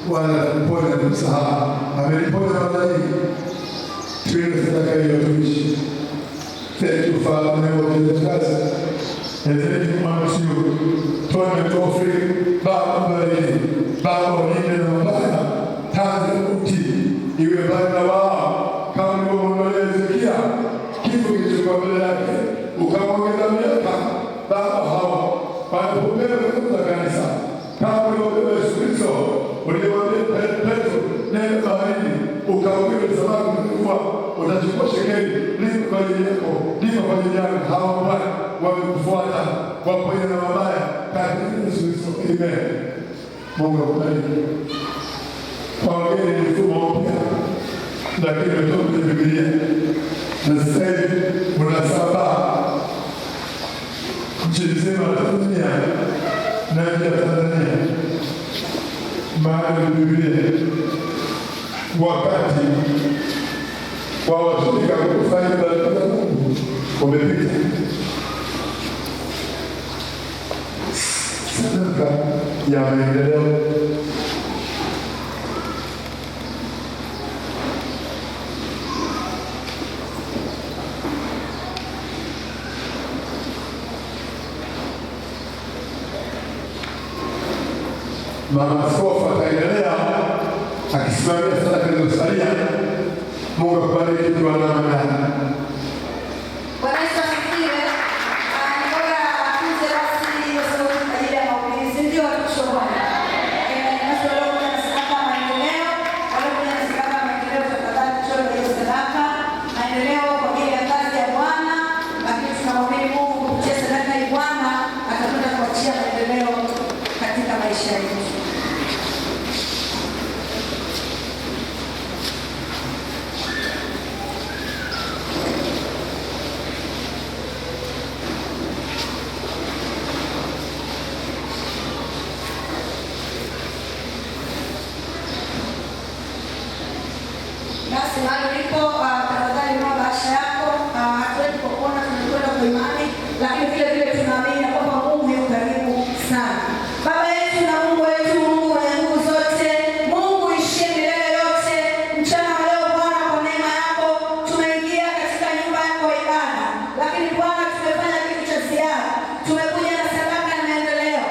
wala kuponya na msahau. Ameniponya mara nyingi. Tuende sadaka hiyo tuishi. Thank you Father, in the name of Jesus. And thank you Mama Siu. Tuone tofi Baba bariki. Baba walinde na mabaya. Tanze uti. Iwe mbali na wao. Kama ulivyomwambia Hezekia, kifo kilichokuwa mbele yake ukamwongeza miaka. Baba hawa wanapobeba katika kanisa kama ulivyobeba Yesu Kristo, ulivyobeba Petro nenda baharini ukahubiri sababu kufa, utachukua shekeli lipo kwa ajili yako, lipo kwa ajili yako. Hawa Bwana wamekufuata, waponya na mabaya katika Yesu Kristo. Amen. Mungu akubariki. Kwa wageni ni mfumo mpya, lakini umetoka kwenye Biblia na sasa hivi unasambaa nchi nzima ya Tanzania na nje ya Tanzania. Maana Biblia wakati wa washirika kufanya baraka za Mungu umepita. Sadaka ya maendeleo Mama Askofu ataendelea akisimamia sadaka zilizosalia. Mungu akubariki kwa namna yake. Bwana Yesu asifiwe. Ngoja tuanze rasmi kwa sababu ajili ya mahubiri ndio tushobana. Nasema leo kuna sadaka maendeleo, wale kuna sadaka maendeleo tafadhali tuchore hiyo sadaka maendeleo kwa ajili ya kazi ya Bwana, lakini tunamwamini Mungu kupitia sadaka ya Bwana atakwenda kuachia maendeleo katika maisha yetu. Basi mahali ulipo tafadhali nua bahasha yako. Hatuwezi kukuona tunakwenda kwa imani, lakini vile vile tunaamini kwamba Mungu yuko karibu sana. Baba yetu na Mungu wetu, Mungu mwenye nguvu zote, Mungu ishie milele yote, mchana wa leo Bwana, kwa neema yako tumeingia katika nyumba yako ya ibada, lakini Bwana tumefanya kitu cha ziada. Tumekuja na sadaka na maendeleo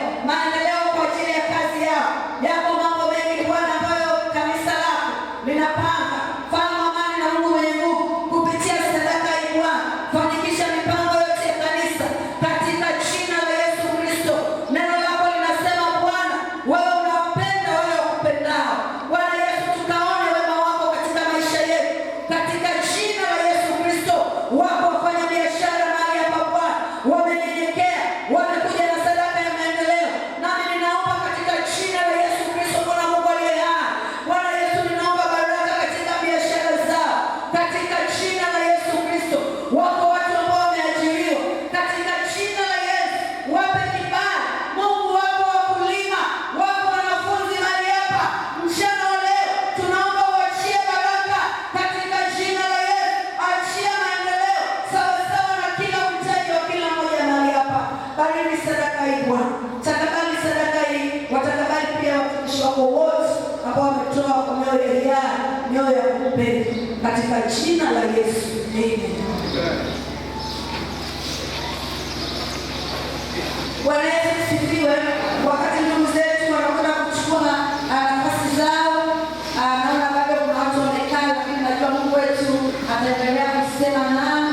kwa ajili ya kazi yao. Yako mambo mengi Bwana ambayo kanisa lako linapanga. Fahamu amani na Mungu mwenye nguvu kupitia sadaka hii Bwana, fanikisha mipango yote ya kanisa katika jina la Yesu Kristo. Neno lako linasema Bwana, wewe unawapenda wale wakupendao. Bwana Yesu, tukaone wema wako katika maisha yetu katika jina la Yesu Kristo. Wako wafanya biashara mahali hapa Bwana, wamenyenyekea, wamekuja na sadaka ya maendeleo, nami ninaomba katika jina la Yesu Kristo, Bwana Mungu aliye hai. Bwana Yesu, ninaomba baraka katika biashara zao katika jina la Yesu Kristo. Wako watu ambao wameajiriwa katika jina la Yesu, wape kibali Mungu. Wako wakulima, wako wanafunzi mahali hapa mchana wa leo, tunaomba uachie baraka katika jina la Yesu. Achia maendeleo sawasawa na kila mtaji wa kila mmoja mahali hapa. Bariki sadaka hii Bwana, takabali sadaka hii, watakabali pia watumishi wako wote ambao wametoa kwa mioyo ya hiari, mioyo ya kupenda katika jina la Yesu. Amen. Bwana Yesu asifiwe. Wakati ndugu zetu wanakwenda kuchukua nafasi zao, naona bado kuna watu wamekaa, lakini najua Mungu wetu ataendelea kusema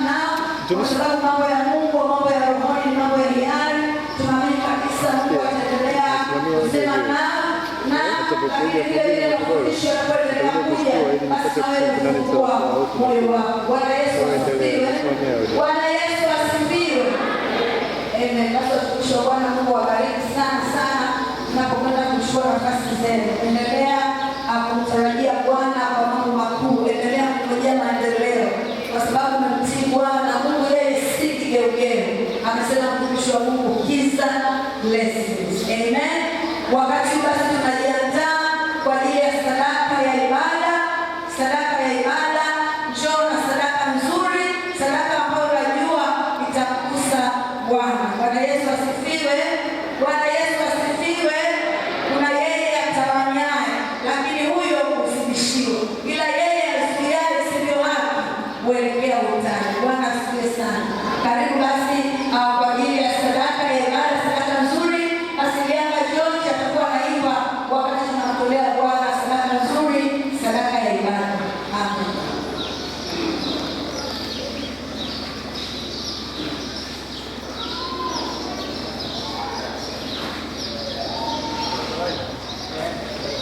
nao kwa sababu mambo ya Mungu, mambo ya rohoni ni mambo ya hiari. Tunaamini kabisa Mungu ataendelea kusema nao lakini vile vile mafundisho yanapoendelea kuja, basi nawe kufungua moyo wako. Bwana Yesu asifiwe. Bwana Yesu asifiwe. Amen. Basi watumishi wa Bwana, Mungu awabariki sana sana tunapokwenda kuchukua nafasi zenu. Endelea kumtarajia Bwana kwa mambo makuu. Endelea kungojea maendeleo kwa sababu mtii Bwana. Mungu yeye si kigeugeu. Amesema mtumishi wa Mungu, giza blessings. Amen. Wakati basi tunajiandaa kwa ajili ya sadaka ya ibada. Sadaka ya ibada, njoo na sadaka nzuri, sadaka ambayo unajua itakugusa Bwana. Bwana Yesu asifiwe. Bwana Yesu asifiwe. Kuna yeye atawanya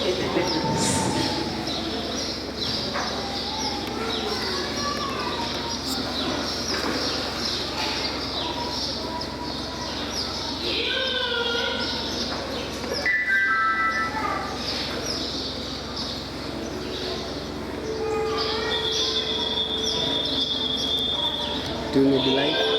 Do you need the light?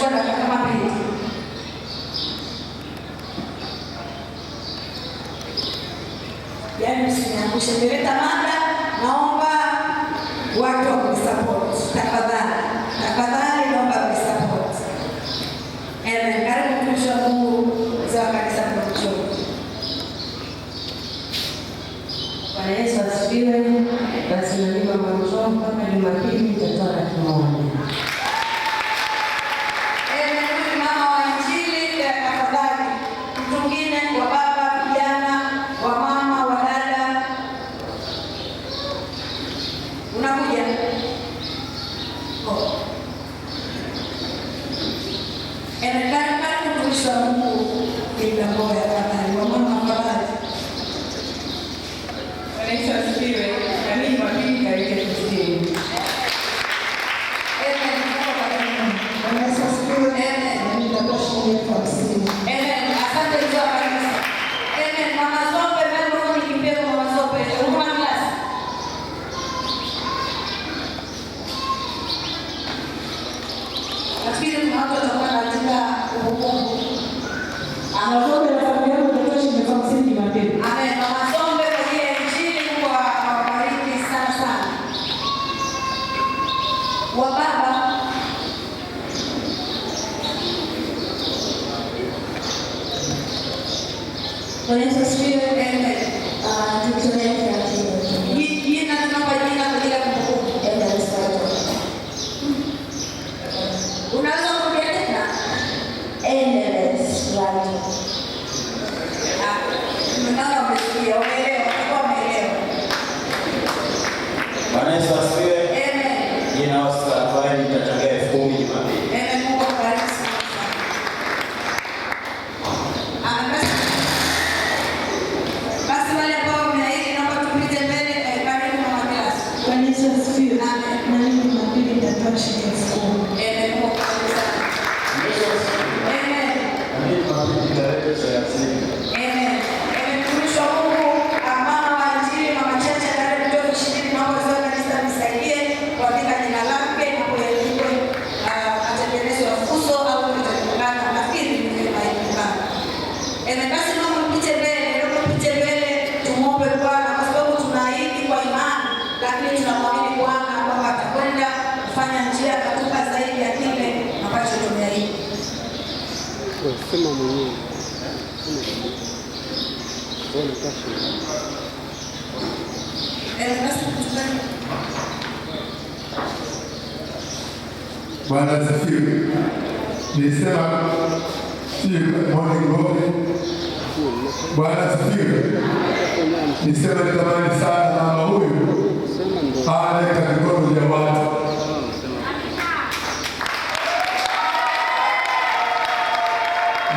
Tunachukua dakika kama 2. Yaani usiniangushe nileta mada, naomba watu wa kunisupport. Tafadhali naomba kunisupport. Karibu mtumishi wa Mungu mzee wa kanisa Mchoro. Bwana Yesu asifiwe. Basi na mimi Mama Mchoro mpaka Jumapili nitatoa laki moja. Mama wa Injili, tafadhali. Mtu mwingine, wa baba, vijana, wa mama, wa dada. Unakuja? Karibu mtumishi wa Mungu Hilda Mboya, tafadhali. Wa mama tafadhali. Bwana Yesu asifiwe. Na mimi Jumapili karibia kusini. Sema mwenyewe. Bwana asifiwe. Nilisema morning glory. Bwana asifiwe. Nilisema nitamani sana mama huyu analeta mikono ya watu.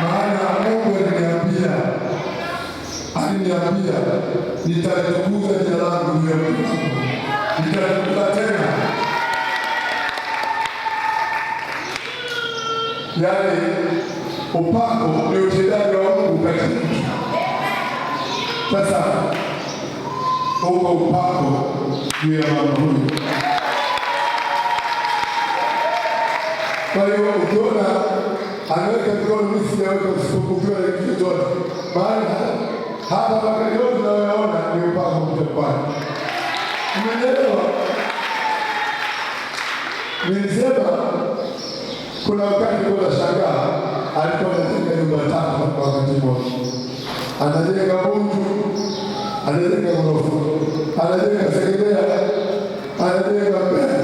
Maana Mungu aliniambia nitalitukuza jina langu juu ya Mungu. Nitalitukuza tena. Yaani upako ni utendaji wa Mungu katika mtu. Sasa uko upako juu ya mama huyu. Kwa hiyo ukiona anaweka mikono mimi sijaweka usipokuwa na kitu chochote. Maana hapa wakati yote tunayoona ni upako mtapani. Umeelewa? Nilisema kuna wakati kuna shangaa alikuwa anajenga nyumba 3 kwa wakati mmoja. Anajenga bunju, anajenga ghorofa, anajenga sekondari, anajenga mbele.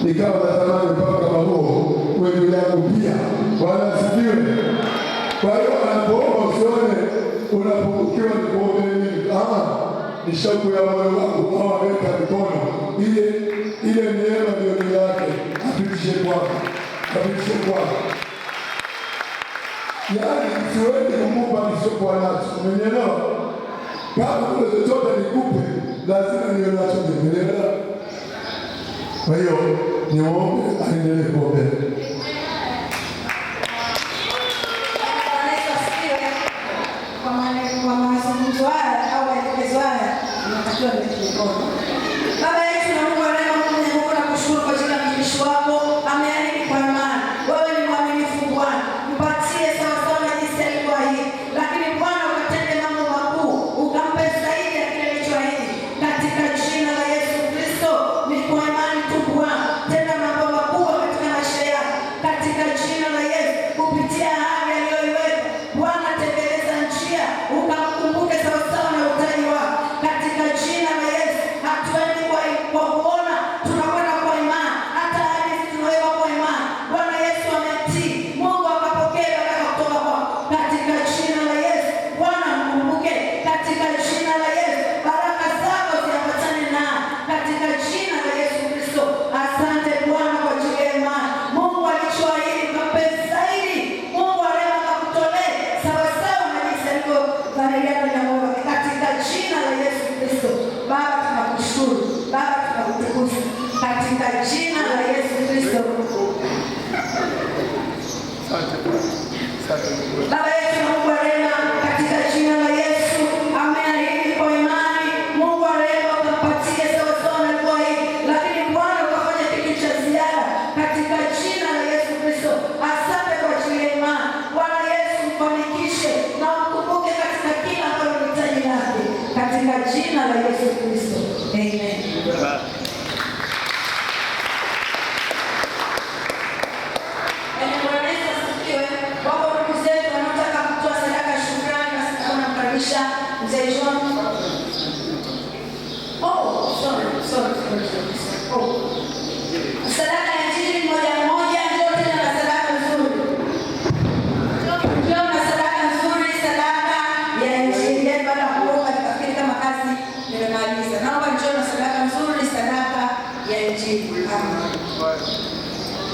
Nikawa natamani mpaka kama huo wewe yangu pia. Bwana asifiwe. Kwa hiyo anapoomba usione unapokuwa ni kuomba nini? Ni shauku ya moyo wako au aweka mikono. Ile neema ndio yake. Apitishe kwako. Apitishe kwako. Yaani siwezi kumumba nisiokuwa nacho. Umenielewa? Kama kuna chochote nikupe, lazima niwe nacho. Umenielewa? Kwa hiyo niombe aendelee kuombea. Kwa mazungumzo haya au maelekezo haya tunatakiwa mikono. Baba yetu na Mungu wa rehema, Mungu nakushukuru kwa ajili ya mtumishi wako. Ameahidi kwa imani. Wewe ni mwaminifu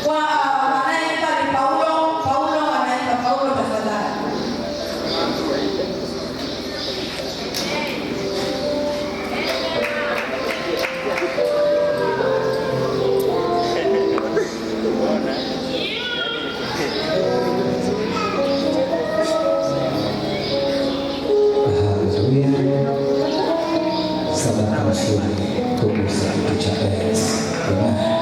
Kwa anayeimba ni Paulo anaimba Paulo tafadhali. Sadaka nzuri kugusa kitu cha enzi. Amen.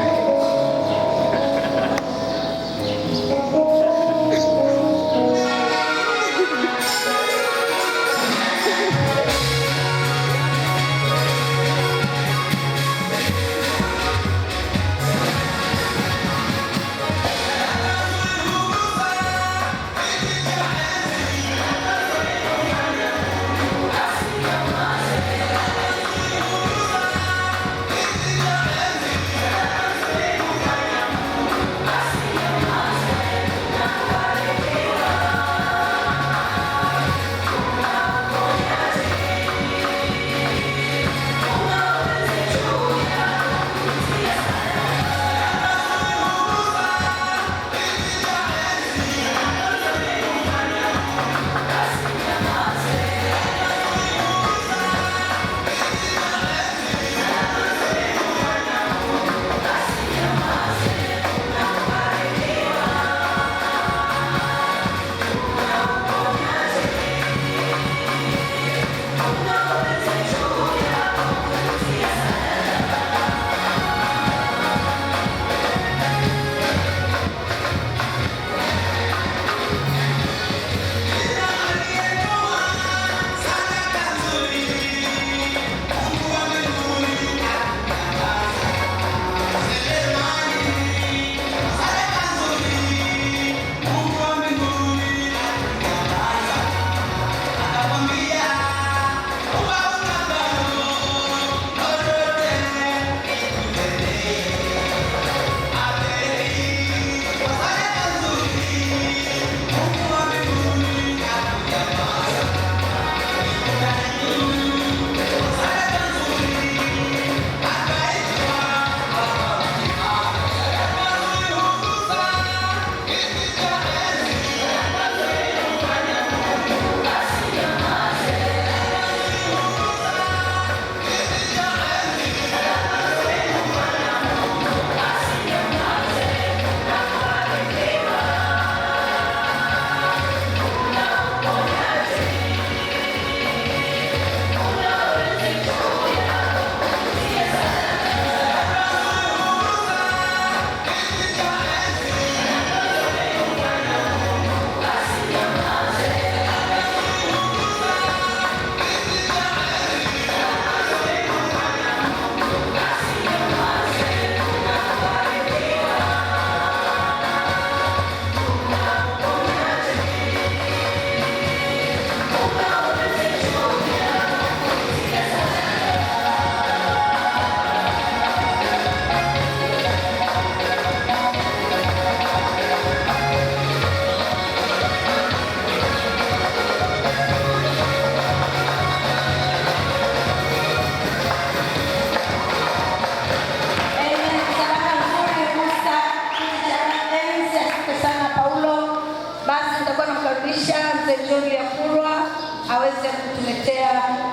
aweze kutuletea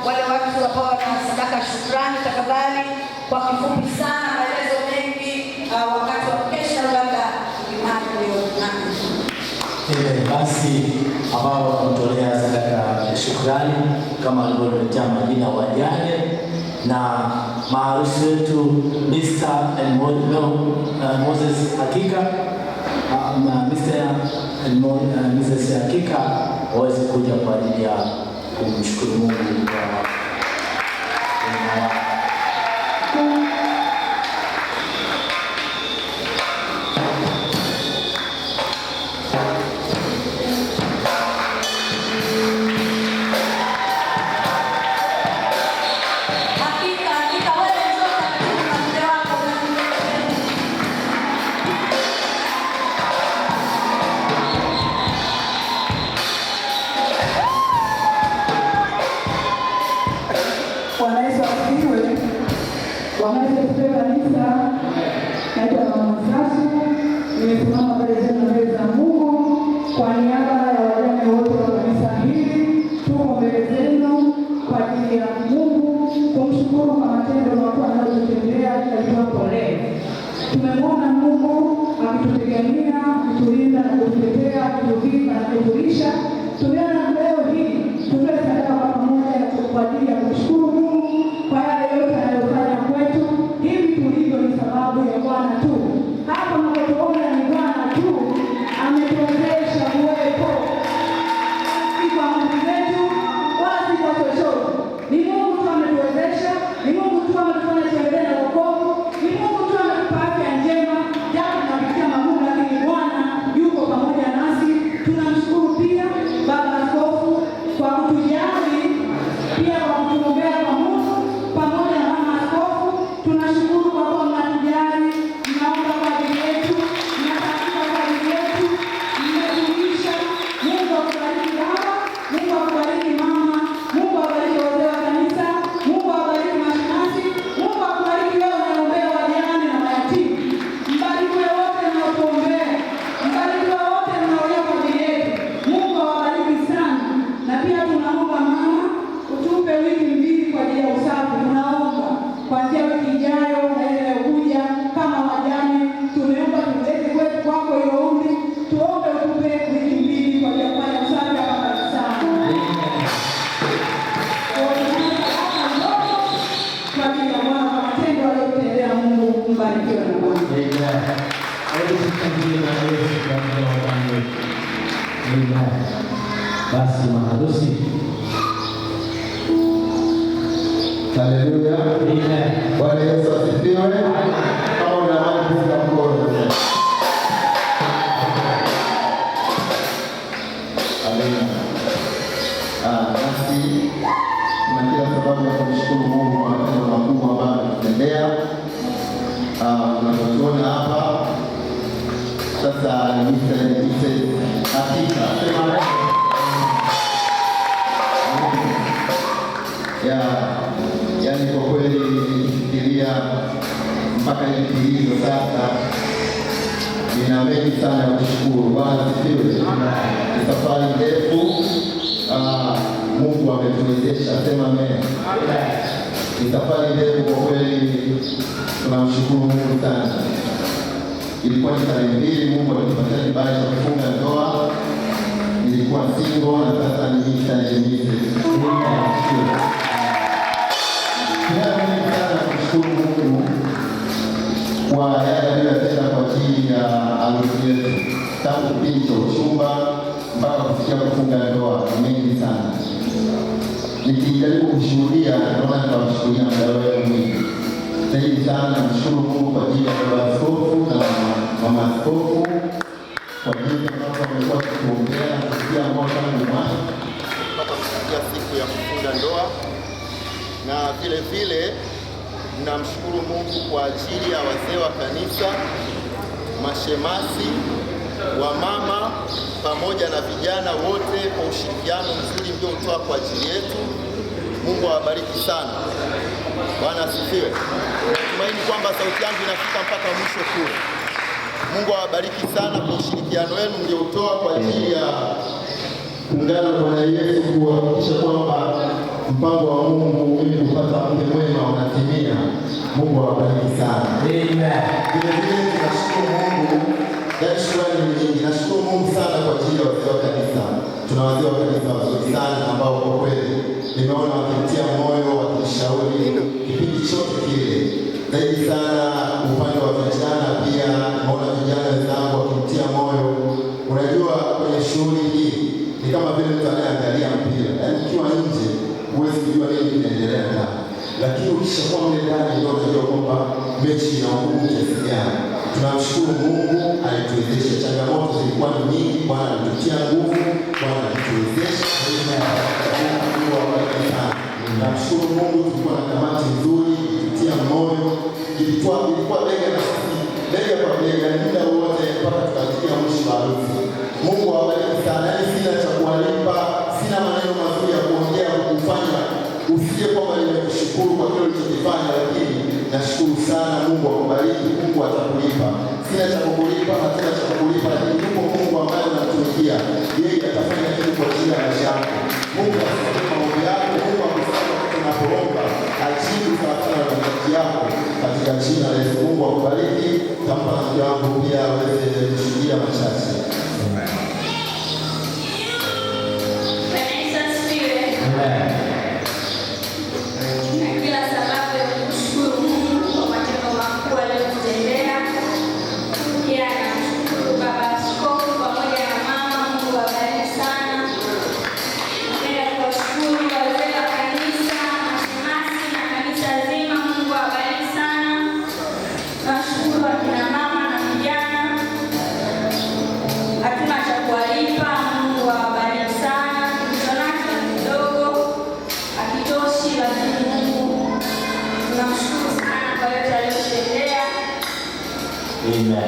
wale watu ambao wana sadaka shukrani. Tafadhali kwa kifupi sana, maelezo mengi wakati wa kesha, labda imani leo nani. Basi ambao wanatolea sadaka ya shukrani kama alivyoletea majina wajane na maarufu wetu Mr. and Moses Hakika, Mr. and Mrs. Hakika waweze kuja kwa ajili ya kumshukuru Mungu kwa nimesimama mbele zenu mbele za Mungu kwa niaba ya wajane wote wa kanisa hili. Tuko mbele zenu kwa ajili ya Mungu kumshukuru kwa matendo makubwa anayotutendea katika leo. Tumemwona Mungu akitupigania, kutulinda na kututetea, kutulinda na kutulisha. Tumeona leo hii tutoe sadaka kwa pamoja kwa ajili ya kumshukuru Mungu kwa yale yote anayofanya kwetu. Hivi tulivyo ni sababu ya Bwana tu. Hapa mnapotuona ni Bwana tu ametuwezesha kuwepo, si kwa nguvu zetu wala si kwa chochote. Ni Mungu tu ametuwezesha, ni Mungu tu ametufanya tuendelee na wokovu, ni Mungu tu ametupa afya njema, japo tunapitia magumu, lakini Bwana yuko pamoja nasi. Tunamshukuru pia Baba Askofu kwa kutujali, pia kwa kutuombea kwa Mungu pamoja na Mama Askofu. Tunashukuru kwa kuwa mnatujali, mnaomba kwa ajili yetu, mnatafuta kwa ajili yetu, mmetulisha. Mungu akubariki Baba, Mungu akubariki Mama, Mungu akubariki wazee wa kanisa, Mungu akubariki mashemasi, Mungu akubariki wewe unaombea wajane na mayatima. Mbarikiwe wote mnaotuombea, mbarikiwe wote mnaolia kwa ajili yetu. Mungu awabariki sana. Na pia tunaomba Mama utupe wiki mbili kwa ajili ya usafi. Tunaomba kuanzia wiki ijayo na ile inayokuja, kama wajane tumeomba tulete kwetu kwako hiyo ombi. Tuombe utupe wiki mbili kwa ajili ya kufanya usafi hapa kanisani. Kwa ajili ya Bwana kwa matendo aliyotendea Mungu. Mbarikiwe na Bwana. Basi maharusi. Haleluya. Bwana Yesu asifiwe. Kama unamani kufunga mkono. Amina. Basi kuna kila sababu ya kumshukuru Mungu kwa matendo makubwa ambayo ametutendea. Tunapotuona hapa sasa ni hakika. Sema yaani kwa kweli nikifikiria mpaka hizo sasa nina mengi sana ya kushukuru. Bwana asifiwe. Ni safari ndefu, Mungu ametuwezesha. Sema amen. Ni safari ndefu kwa kweli, tunamshukuru Mungu sana. Ilikuwa ni tarehe 2 Mungu alitupatia kibali cha kufunga ndoa. Nilikuwa single na sasa ni tarehe 2. Tunashukuru sana kumshukuru Mungu kwa yale aliyotenda kwa ajili ya harusi yetu, tangu kipindi cha uchumba mpaka kufikia kufunga ndoa. Mengi sana nikijaribu kushuhudia, naona nitamshuhudia muda mwingi zaidi sana. Namshukuru Mungu kwa ajili ya Baba Askofu na Mama Askofu kwa ajili ya mambo amekuwa kutuombea na kufikia mwaka mwanzo mpaka kufikia siku ya kufunga ndoa. Na vile vile namshukuru Mungu kwa ajili ya wazee wa kanisa, mashemasi, wamama pamoja na vijana wote kwa ushirikiano mzuri mliotoa kwa ajili yetu. Mungu awabariki sana. Bwana asifiwe. Natumaini kwamba sauti yangu inafika mpaka mwisho kule. Mungu awabariki sana kwa ushirikiano wenu mliotoa kwa ajili ya kuungana na Bwana Yesu kuhakikisha kwamba mpango wa Mungu ili kupata mke mwema unatimia. Mungu awabariki sana. Amen. Vile vile tunashukuru Mungu. Nashukuru Mungu sana kwa ajili ya wazee wa kanisa. Tuna wazee wa kanisa wazuri sana ambao kwa kweli nimeona wakitia moyo, wakishauri kipindi chote kile. Zaidi sana upande wa vijana pia naona vijana wenzangu wakitia moyo. Unajua kwenye shughuli hii ni kama vile mtu anayeangalia mpira. Yaani ukiwa nje huwezi kujua nini kinaendelea ndani. Lakini ukishakuwa mle ndani ndio unajua kwamba mechi ina nguvu kiasi gani. Tunamshukuru Mungu alituwezesha. Changamoto zilikuwa nyingi, Bwana alitutia nguvu, Bwana alituwezesha. Namshukuru Mungu, tulikuwa na kamati nzuri, ilitutia moyo, ilikuwa bega kwa bega muda wote mpaka tukafikia mwisho wa harusi. Mungu awabariki sana. Yaani sina cha kuwalipa, sina maneno mazuri ya kuongea kufanya usikie kwamba nimekushukuru kwa kile ulichokifanya, lakini nashukuru sana. Mungu akubariki, Mungu atakulipa. sina cha kukulipa, lakini yupo Mungu ambaye unamtumikia. Yeye atafanya kitu kwa ajili ya maisha yako. Mungu asikie maombi yako, Mungu akusikie tunapoomba, ajibu sawasawa na mahitaji yako katika jina la Yesu. Mungu akubariki. Tampa na mke wangu pia aweze kushuhudia machache. Amen.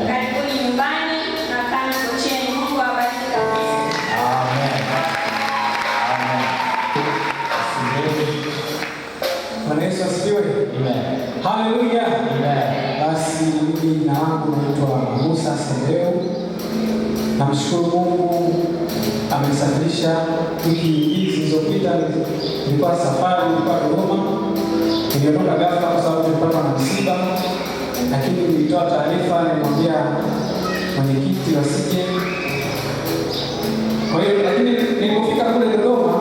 Karibuni nyumbani na kama kocheni. Mungu awabariki kabisa. Amen. Bwana Yesu asifiwe. Amen. Haleluya. Amen. Basi mimi jina langu naitwa Musa Sendeu. Namshukuru Mungu amenisafirisha wiki hizi zilizopita. Nilikuwa safari, nilikuwa Dodoma. Niliondoka ghafla kwa sababu tulipata na msiba. Lakini nilitoa taarifa, nilimwambia mwenyekiti wasije. Kwa hiyo lakini nilipofika kule Dodoma,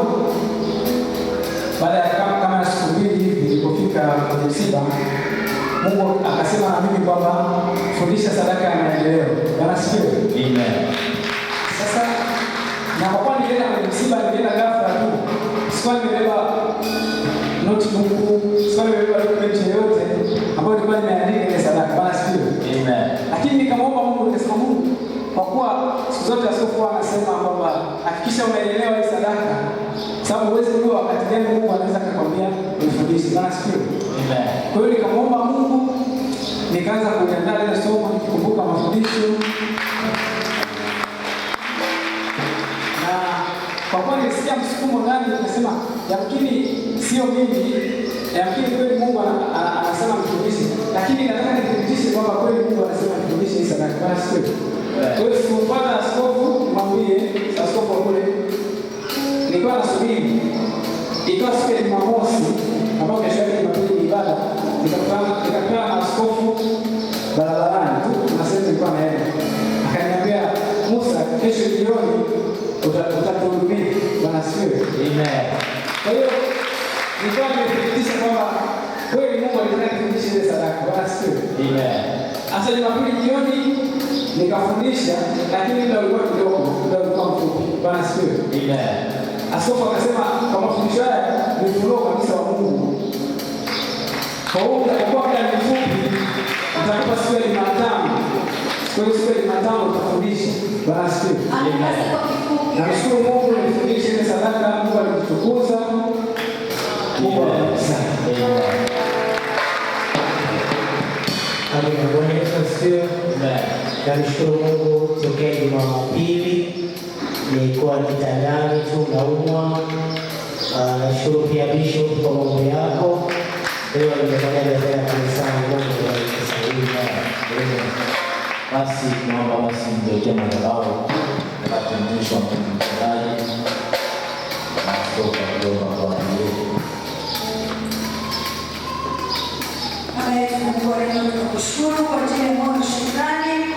baada ya kama siku mbili hivi nilipofika kwenye msiba, Mungu akasema na mimi kwamba fundisha sadaka ya maendeleo. Bwana sifiwe. Amen. Sasa na kwa kuwa nilienda kwenye msiba, nilienda ghafla tu. Sikuwa nimebeba notebook, sikuwa nimebeba document yoyote ambayo nilikuwa nimeandika ile sadaka. Bwana sifiwe. Amen. Lakini nikamwomba Mungu, nikasema Mungu, kwa kuwa siku zote askofu anasema kwamba hakikisha unaelewa hii sadaka, sababu huwezi kujua wakati gani Mungu anaweza kukwambia unifundishe. Bwana sifiwe. Amen. Kwa hiyo nikamwomba Mungu, nikaanza kuandaa ile somo nikikumbuka mafundisho. Na kwa kuwa nilisikia msukumo ndani, nikasema yakini sio mimi, yakini kweli Mungu anasema mfundishe, lakini nataka nithibitishe kwamba kweli Mungu anasema mfundishe hii sadaka. Bwana sifiwe. Kwa hiyo sikupata askofu mwambie askofu kule, nilikuwa nasubiri. Ikawa siku ya Jumamosi ambapo kesho yake Jumapili ni ibada, nikakutana na askofu barabarani tu, na sasa nilikuwa naenda. Akaniambia, Musa, kesho jioni utatuhudumia. Bwana sifiwe. Amen. Kwa hiyo nilikuwa nimethibitisha kwamba kweli Mungu alitaka nifundishe ile sadaka. Bwana sifiwe. Amen. Sasa Jumapili jioni nikafundisha, lakini muda ulikuwa kidogo, muda ulikuwa mfupi. Bwana sifiwe. Amen. Askofu akasema kwa mafundisho haya ni ufunuo kabisa wa Mungu. Kwa hiyo utakuwa muda mfupi, utakupa siku ya Jumatano. Kwa hiyo siku ya Jumatano utafundisha. Bwana sifiwe. Amen. Namshukuru Mungu nilifundisha ile sadaka, Mungu alinitukuza. Mungu awabariki. Amen. Bwana Yesu asifiwe. Namshukuru Mungu tokea Jumapili nilikuwa kitandani tu naumwa. Nashukuru pia Bishop kwa mambo yako. Leo nimefanya dada ya kanisani. Mungu awabariki. Basi naomba basi mjekee madhabahu wakati mwisho wa mchungaji na kutoka kutoka kwa Mungu. Baba yetu Mungu, tunakushukuru kwa ajili ya moyo wa shukrani.